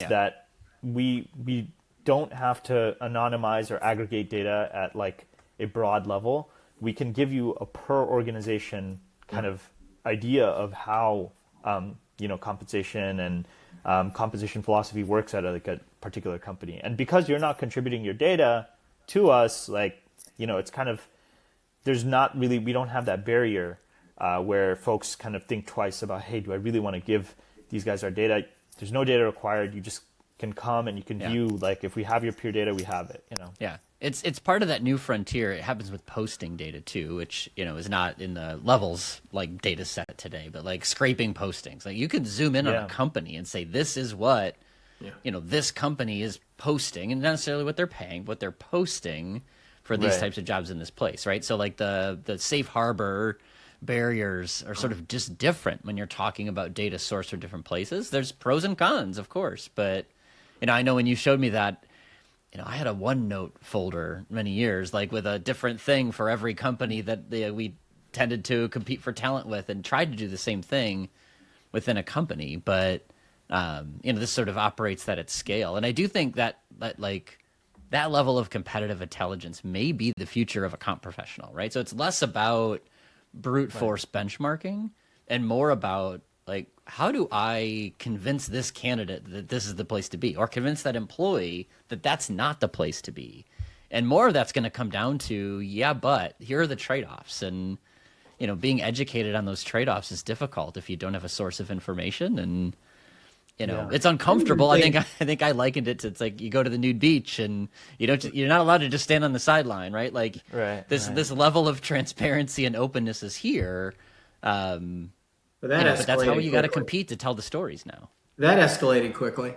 that we don't have to anonymize or aggregate data at like a broad level. We can give you a per organization kind of idea of how compensation and compensation philosophy works at a particular company. And because you're not contributing your data to us, it's kind of, we don't have that barrier where folks kind of think twice about, hey, do I really want to give these guys our data? There's no data required. You just can come and you can view, like, if we have your peer data, we have it, Yeah. It's part of that new frontier. It happens with posting data too, which, is not in the levels like data set today, but like scraping postings. Like you could zoom in on a company and say, this is what, this company is posting, and not necessarily what they're paying, what they're posting for these types of jobs in this place, right? So like the safe harbor barriers are sort of just different when you're talking about data source from different places. There's pros and cons, of course, but I know when you showed me that, I had a OneNote folder many years, like with a different thing for every company that we tended to compete for talent with, and tried to do the same thing within a company. But, this sort of operates that at scale. And I do think that level of competitive intelligence may be the future of a comp professional, right? So it's less about brute force benchmarking and more about, like, how do I convince this candidate that this is the place to be, or convince that employee that that's not the place to be? And more of that's going to come down to, but here are the trade-offs. And, being educated on those trade-offs is difficult if you don't have a source of information. And, it's uncomfortable. I think I likened it to, it's like you go to the nude beach and you're not allowed to just stand on the sideline, right? Like this level of transparency and openness is here. But that's how you got to compete to tell the stories now. That escalated quickly.